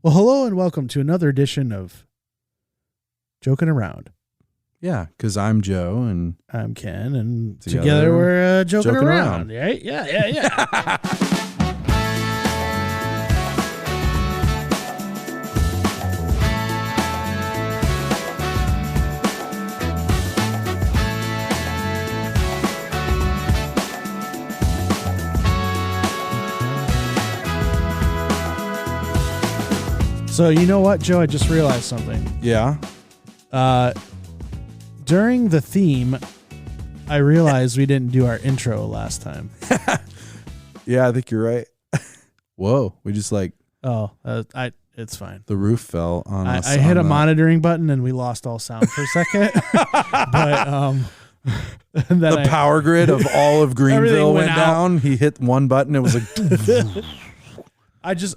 Well, hello and welcome to another edition of Joking Around. Yeah, because I'm Joe and I'm Ken, and together we're joking around. Right? Yeah. So you know what, Joe? I just realized something. yeah. During the theme, I realized we didn't do our intro last time. Yeah, I think you're right. Whoa, we just It's fine. the roof fell on us. I hit a monitoring button and we lost all sound for a second. But and then the power grid of all of Greenville went down. He hit one button. It was like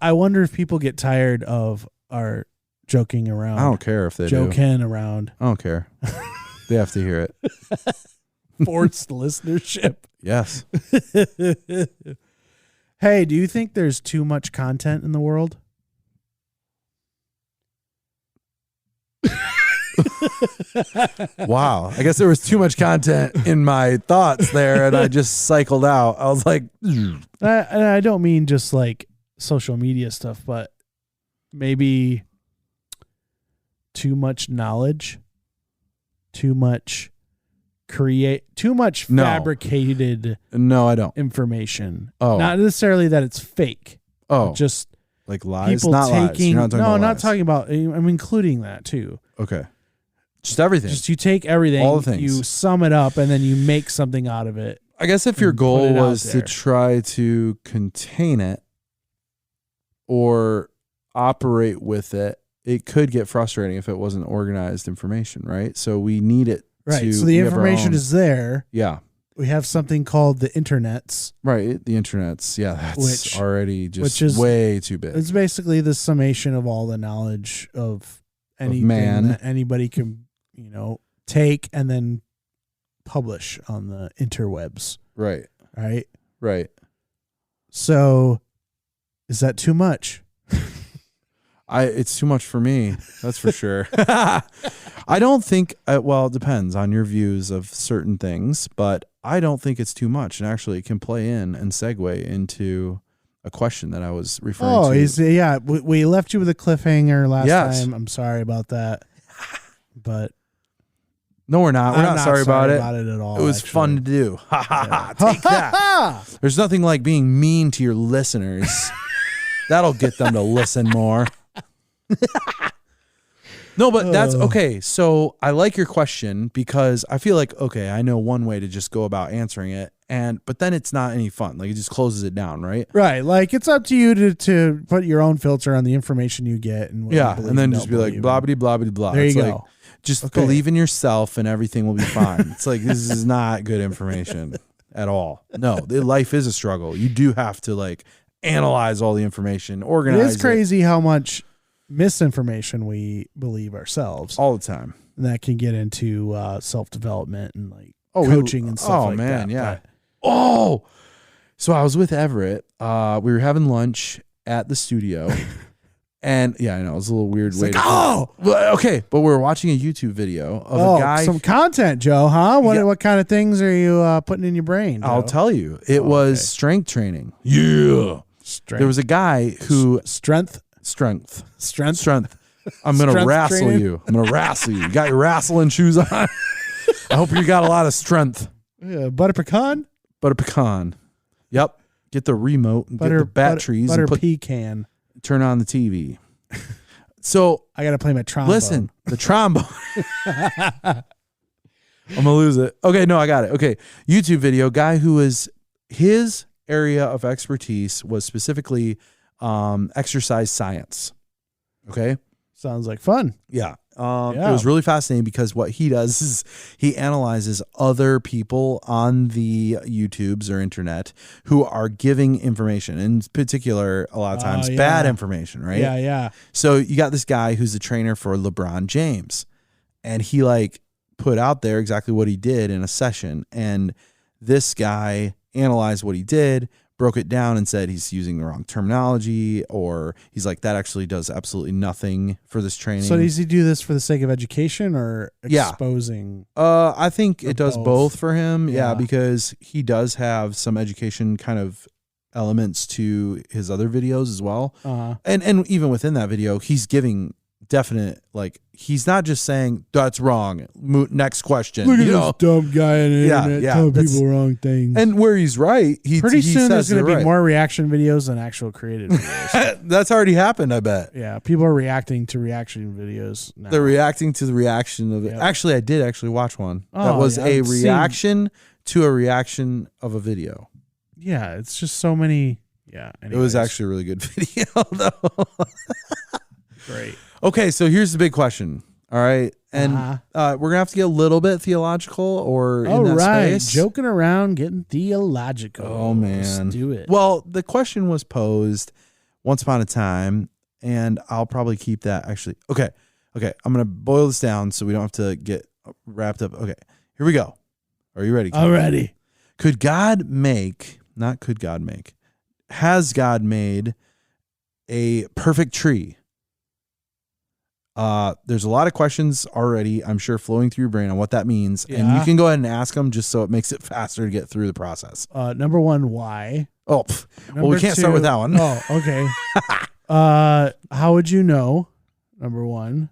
I wonder if people get tired of our joking around. I don't care if they joking do. Around. I don't care. They have to hear it. Forced listenership. Yes. Hey, do you think there's too much content in the world? Wow. I guess there was too much content in my thoughts there, and I just cycled out. I was like, I don't mean just like social media stuff, but maybe too much knowledge, too much fabricated no, I don't. information. Oh. Not necessarily that it's fake. Oh, Just like lies? people Not lies. taking. You're not talking No, about not lies. talking about. I'm including that too. Okay. Just everything. Just you take everything, all the things. you sum it up, and then you make something out of it. I guess if your and goal put it out was to there. try to contain it or operate with it, it could get frustrating if it wasn't organized information, right? So we need it Right. to... So the we have our information own- is there. Yeah. We have something called the internets. Right. The internet's... Yeah, that's Which already just is- way too big. It's basically the summation of all the knowledge of anything man. that anybody can, take and then publish on the interwebs. Right. Right. Right. So is that too much? It's too much for me. That's for sure. I don't think, well, it depends on your views of certain things, but I don't think it's too much. And actually it can play in and segue into a question that I was referring to. We left you with a cliffhanger last Yes. time. I'm sorry about that. But No, we're not. We're I'm not sorry about it. at all. It was actually. fun to do. Ha ha ha. Take that. There's nothing like being mean to your listeners. That'll get them to listen more. No, but that's okay. So I like your question because I feel like, okay, I know one way to just go about answering it. But then it's not any fun. Like it just closes it down, right? Right. Like it's up to you to put your own filter on the information you get. And what you Yeah. believe And then and just don't be like, believe. blah, blah, blah, blah, blah. There It's you like, go. just Okay. believe in yourself and everything will be fine. It's like, this is not good information at all. No, life is a struggle. You do have to like analyze all the information, It organize is crazy how much misinformation we believe ourselves. all the time. And that can get into self-development and like Oh, coaching and stuff like man, that. yeah. Oh, so I was with Everett. We were having lunch at the studio. And yeah, I know it was a little weird way Well, okay, but we were watching a YouTube video of a guy. some content, Joe, huh? Yeah. What kind of things are you putting in your brain, Joe? I'll tell you. It was strength training. Yeah. Strength. There was a guy who Strength. I'm going to Strength wrestle training? you. I'm going to wrestle you. You got your wrestling shoes on. I hope you got a lot of strength. Butter pecan? Butter pecan. Yep. Get the remote and get the batteries butter and pecan. turn on the TV. So I got to play my trombone. listen, the trombone. I'm going to lose it. Okay, no, I got it. Okay. YouTube video, guy who was, his area of expertise was specifically exercise science. Okay. Sounds like fun. Yeah. It was really fascinating because what he does is he analyzes other people on the YouTubes or internet who are giving information, in particular, a lot of times bad information, right? Yeah, yeah. So you got this guy who's a trainer for LeBron James, and he like put out there exactly what he did in a session, and this guy analyzed what he did, broke it down and said he's using the wrong terminology, or he's like, that actually does absolutely nothing for this training. So does he do this for the sake of education or Yeah. exposing? I think Or it does both. both for him. Yeah, Yeah. because he does have some education kind of elements to his other videos as well. And even within that video, he's giving definite, like, he's not just saying that's wrong. Next question. Look at you this know? dumb guy on the Yeah, internet yeah, telling that's- people wrong things. And where he's right, he Pretty soon there's says going to they're be right. more reaction videos than actual created videos. That's already happened, I bet. Yeah, people are reacting to reaction videos now. They're reacting to the reaction of it. Yep. Actually, I did actually watch one. That Oh, was yeah, a I've seen- reaction to a reaction of a video. Yeah, it's just so many. Yeah, It was anyways. actually a really good video, though. great. Okay, so here's the big question. All right. And Uh-huh. we're going to have to get a little bit theological or All in that right, space. joking around, getting theological. Oh, man. Let's do it. Well, the question was posed once upon a time, and I'll probably keep that actually. Okay. I'm going to boil this down so we don't have to get wrapped up. Okay. Here we go. Are you ready? Ken? Already. Could God make, not could God make, has God made a perfect tree? There's a lot of questions already, I'm sure, flowing through your brain on what that means. And you Yeah. can go ahead and ask them just so it makes it faster to get through the process. Number one, why? Oh, well, we Number can't start two- with that one. Oh, okay. How would you know? Number one.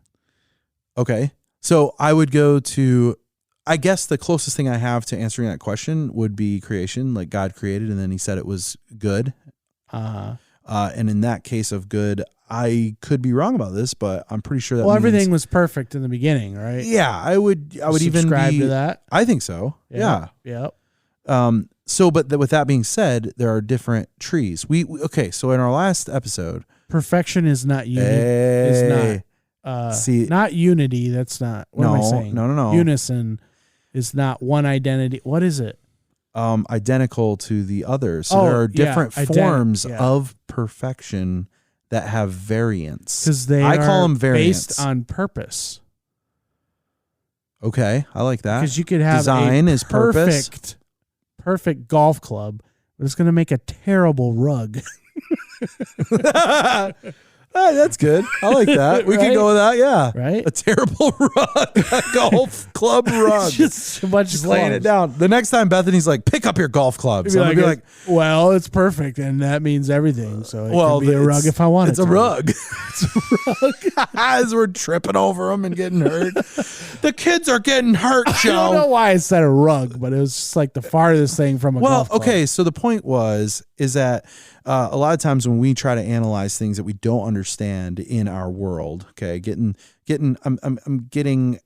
Okay. So I would go to, I guess the closest thing I have to answering that question would be creation, like God created and then he said it was good. And in that case of good, I could be wrong about this, but I'm pretty sure that Well, means- everything was perfect in the beginning, right? Yeah, I would even subscribe be, to that. I think so. Yeah. Yep. So, but with that being said, there are different trees. Okay. So in our last episode, Perfection is not unity. Is hey, not. see- not unity. That's not. What am I saying? No. Unison is not one identity. What is it? Identical to the others. So there Oh, are different yeah, forms yeah. of perfection that have variance. Because they I are call them variants. based on purpose. Okay, I like that. Because you could have Design a is purpose. perfect golf club, but it's going to make a terrible rug. Ah, that's good. I like that. We can Right? go with that. Yeah. Right? A terrible rug, a golf club rug. Just a bunch Just of laying it clubs. down. The next time Bethany's like, pick up your golf clubs. You'd I'm gonna be like, well, it's perfect, and that means everything. So it well, can be a rug if I want it It's a to. rug. It's a rug. As we're tripping over them and getting hurt. The kids are getting hurt, I don't know Joe. why I said a rug, but it was just like the farthest thing from a Well, golf club. okay. So the point is that a lot of times when we try to analyze things that we don't understand in our world, okay, I'm getting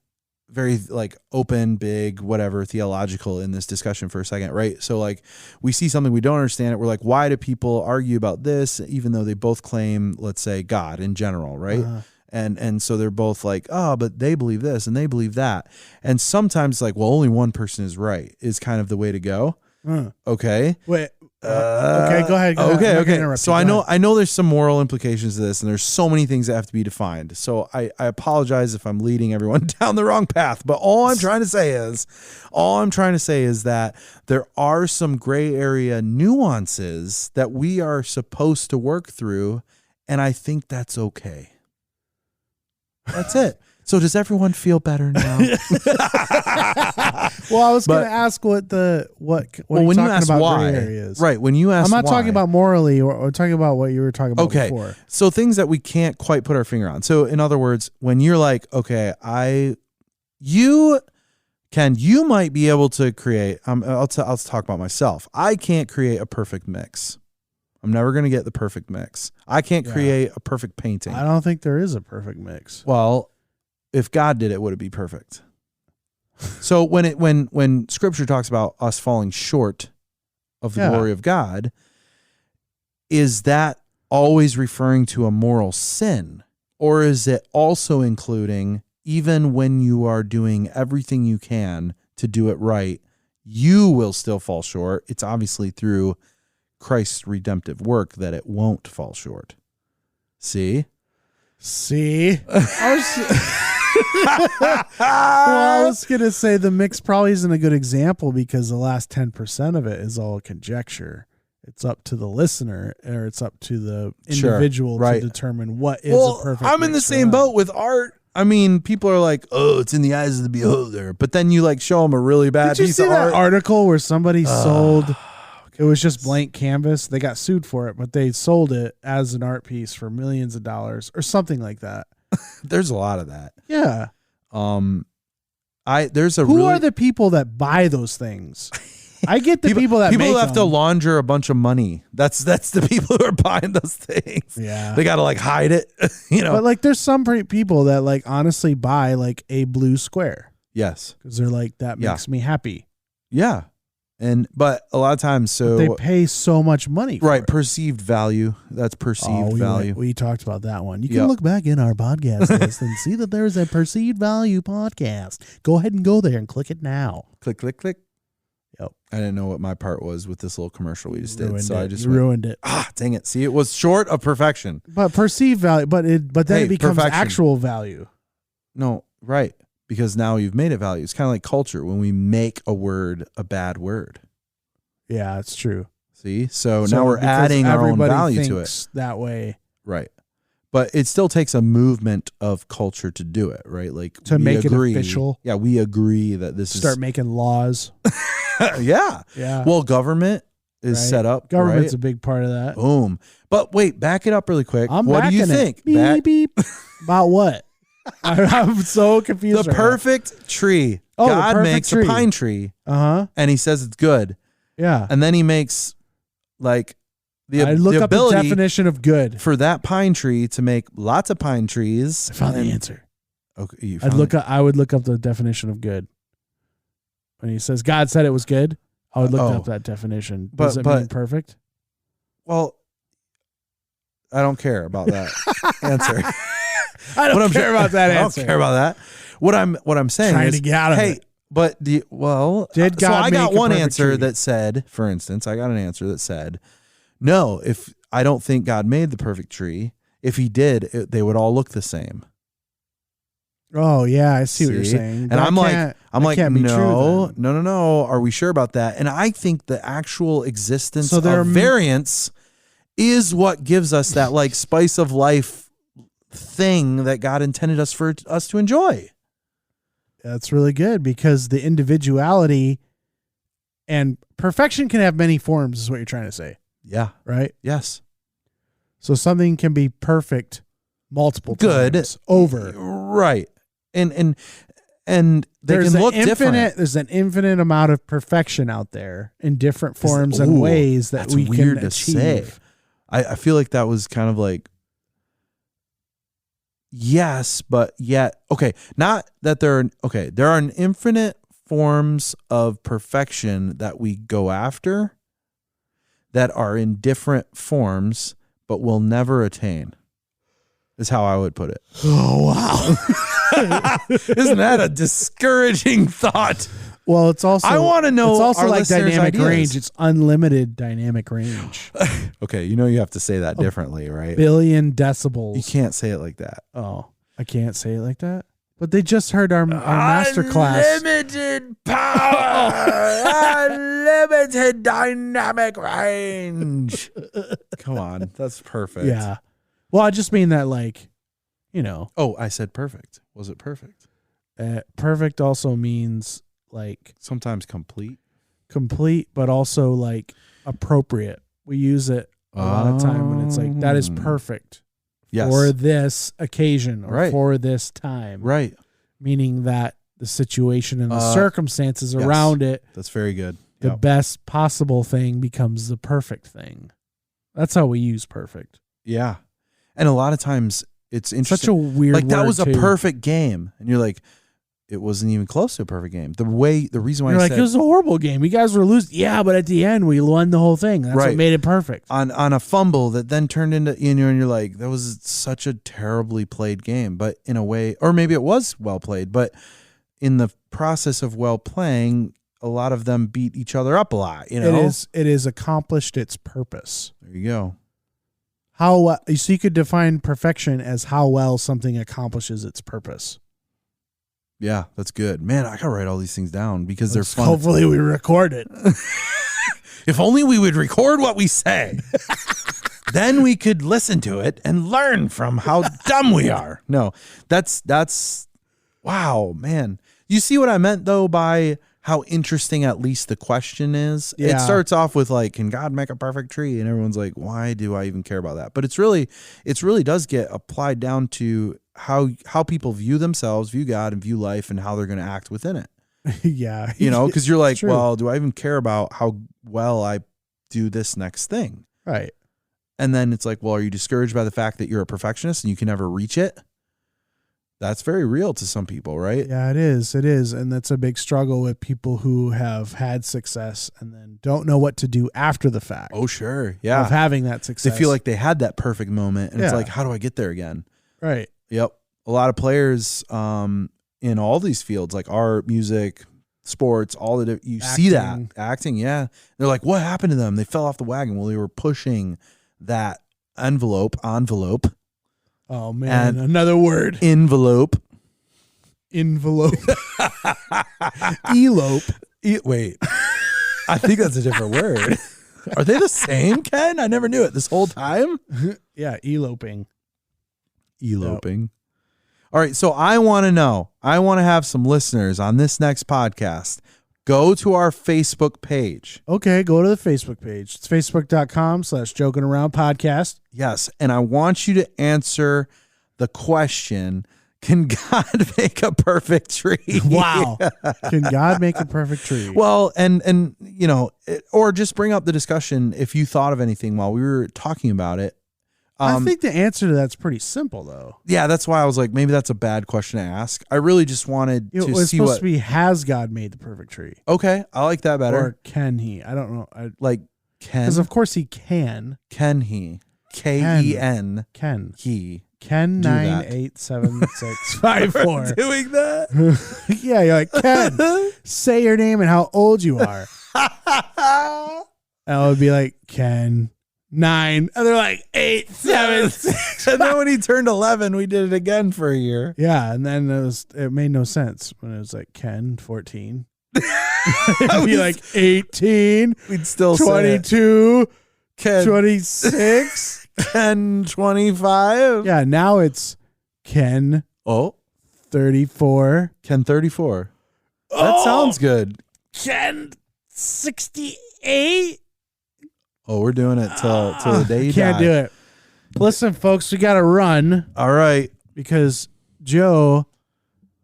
very like open, big, whatever, theological in this discussion for a second, right? So like we see something we don't understand it. We're like, why do people argue about this, even though they both claim, let's say, God in general, right? And so they're both like, oh, but they believe this and they believe that. And sometimes like, well, only one person is right is kind of the way to go. Okay. Wait. Okay, go ahead. Go ahead. I'm not gonna Okay. interrupt So you. I Go ahead. know there's some moral implications to this, and there's so many things that have to be defined. So I apologize if I'm leading everyone down the wrong path. But all I'm trying to say is that there are some gray area nuances that we are supposed to work through, and I think that's okay. That's it. So does everyone feel better now? Well, I was going But- to ask what are well, you when you talking ask about why, gray areas? right? When you ask, I'm not talking why- about morally or talking about what you were talking about Okay. before. So things that we can't quite put our finger on. So in other words, when you're like, okay, you might be able to create, I'll talk about myself. I can't create a perfect mix. I'm never going to get the perfect mix. I can't Yeah. create a perfect painting. I don't think there is a perfect mix. Well, if God did it, would it be perfect? So when scripture talks about us falling short of the Yeah. glory of God, is that always referring to a moral sin? Or is it also including, even when you are doing everything you can to do it right, you will still fall short? It's obviously through Christ's redemptive work that it won't fall short. See? I was going to say the mix probably isn't a good example because the last 10% of it is all conjecture. It's up to the listener, or it's up to the Sure, individual right. to determine what is a perfect. I'm in the mix for same them. boat with art. I mean, people are like, "Oh, it's in the eyes of the beholder," but then you like show them a really bad Did you piece see of that art. article where somebody sold? It was just blank canvas. They got sued for it, but they sold it as an art piece for millions of dollars or something like that. There's a lot of that. Yeah. There's a Who really, are the people that buy those things? I get the people that people make have to them. launder a bunch of money. That's the people who are buying those things. Yeah. They got to like hide it, you know. But like, there's some people that like honestly buy like a blue square Yes. because they're like, that Yeah. makes me happy. Yeah. But a lot of times, so They pay so much money for right, it. perceived value. That's perceived value. We talked about that one. You can Yeah. look back in our podcast list and see that there is a perceived value podcast. Go ahead and go there and click it now. Click, click, click. Yep. I didn't know what my part was with this little commercial we just did, Ruined so it. I just You went, ruined it. dang it. See, it was short of perfection. But perceived value, but then Hey, it becomes perfection. actual value. No, right. Because now you've made it value. It's kind of like culture when we make a word a bad word. Yeah, it's true. See? So now we're because adding our own everybody value to it. thinks that way Right. But it still takes a movement of culture to do it, right? Like to we make agree, it official. Yeah, we agree that this Start making laws. is yeah. Yeah, Well, government is Right. set up. government's right? a big part of that. Boom. But wait, back it up really quick. I'm what do you backing it. think? Beep Back- beep. About what? I'm so confused. the perfect tree. Oh, the God perfect makes tree. a pine tree Uh huh. and he says it's good. Yeah. And then he makes like I look the up the ability definition of good. for that pine tree to make lots of pine trees. I found and- the answer. Okay, you I found it. would look up the definition of good. When he says God said it was good, I would look Oh. up that definition. But- Does it but- mean perfect? Well, I don't care about that answer. I don't care about that answer. I don't care about that. What I'm saying Trying is, to get out of hey, it. but Did so God I got make a one perfect answer tree? that said, for instance, I got an answer that said, no, if I don't think God made the perfect tree, if he did, they would all look the same. Oh yeah, I see what you're See? saying. And That I'm can't- that can't be true no, then. no. Are we sure about that? And I think the actual existence So there of are variance is what gives us that like spice of life thing that God intended us to enjoy. That's really good because the individuality and perfection can have many forms, is what you're trying to say, Yeah. right? Yes. So something can be perfect multiple Good. times over. Right. And they There's can an look different. There's an infinite amount of perfection out there in different forms and Ooh, ways that that's we weird can to achieve. say. I feel like that was kind of like, yes, but yet, okay, not that there are an infinite forms of perfection that we go after that are in different forms, but will never attain, is how I would put it. Oh wow! Isn't that a discouraging thought? Well, it's also I wanna know It's also our like listeners' dynamic ideas. range. It's unlimited dynamic range. Okay, you know you have to say that differently, right? Billion You decibels. can't say it like that. Oh, I can't say it like that. But they just heard our master class. Unlimited power, unlimited dynamic range. Come on, that's perfect. Yeah. Well, I just mean that, like, you know, Oh, I said perfect. Was it perfect? perfect also means like Sometimes complete. complete, but also like appropriate. We use it a lot of time when it's like that is perfect Yes. for this occasion or Right. for this time. Right. Meaning that the situation and the circumstances yes. around it, That's very good. the Yep. best possible thing becomes the perfect thing. That's how we use perfect. Yeah. And a lot of times it's interesting. Such a weird like that word, was a too. perfect game. And you're like, it wasn't even close to a perfect game. The reason why You're I like, said it was a horrible game. You guys were losing. Yeah, but at the end, we won the whole thing. That's what Right. made it perfect. on a fumble that then turned into, and you're like, that was such a terribly played game. But in a way, or maybe it was well played, but in the process of well playing, a lot of them beat each other up a lot. You know, It is accomplished its purpose. there you go. So you could define perfection as how well something accomplishes its purpose. Yeah, that's good, man. I gotta write all these things down because they're fun. Hopefully we record it. If only we would record what we say. Then we could listen to it and learn from how dumb we are. No, that's wow, man. You see what I meant though by how interesting at least the question is? Yeah. It starts off with like, can God make a perfect tree? And everyone's like, why do I even care about that? But it's really does get applied down to how people view themselves, view God, and view life, and how they're going to act within it. Yeah. You know, because you're like, True. well, do I even care about how well I do this next thing? Right. And then it's like, well, are you discouraged by the fact that you're a perfectionist and you can never reach it? That's very real to some people, right? Yeah, it is. It is. And that's a big struggle with people who have had success and then don't know what to do after the fact Oh, sure. of Yeah. having that They success. feel like they had that perfect moment and it's Yeah. like, how do I get there again? right. Yep. A lot of players in all these fields, like art, music, sports, all the you see that acting. Yeah. They're like, what happened to them? They fell off the wagon. Well, they were pushing that envelope. Oh man, And- another word. Envelope. Envelope. Elope. Wait. I think that's a different word. Are they the same, Ken? I never knew it this whole time. Yeah, eloping. Eloping. All right. So I want to know, I want to have some listeners on this next podcast. Go to our Facebook page. Okay, go to the Facebook page. It's facebook.com/jokingaroundpodcast. Yes. And I want you to answer the question, can God make a perfect tree? Wow. Can God make a perfect tree? Well, and you know, or just bring up the discussion if you thought of anything while we were talking about it. I think the answer to that's pretty simple, though. Yeah, that's why I was like, maybe that's a bad question to ask. I really just wanted It to was see supposed what. to be, has God made the perfect tree? Okay, I like that better. Or can he? I don't know. Like Because of course he can. can he? Ken Ken. he. Ken Do that. 98765 Doing that? Yeah, you're like, Ken, say your name and how old you are. And I would be like, Ken 9. And they're like 8, 7, 6. And then when he turned 11, we did it again for a year. Yeah, and then it made no sense when it was like Ken 14. It'd be like 18, We'd still say it. 22, Ken 26. Ken 25. Yeah, now it's Ken Oh, 34. Ken 34. That sounds good. Ken 68. Oh, we're doing it till the day you Can't die. do it. Listen, folks, we got to run All right. because Joe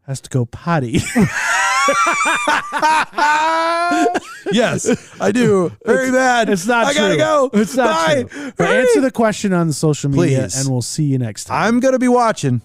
has to go potty. Yes, I do. Very bad. It's not I true. gotta go. It's not Bye. true. But answer the question on the social media, Please. and we'll see you next time. I'm gonna be watching.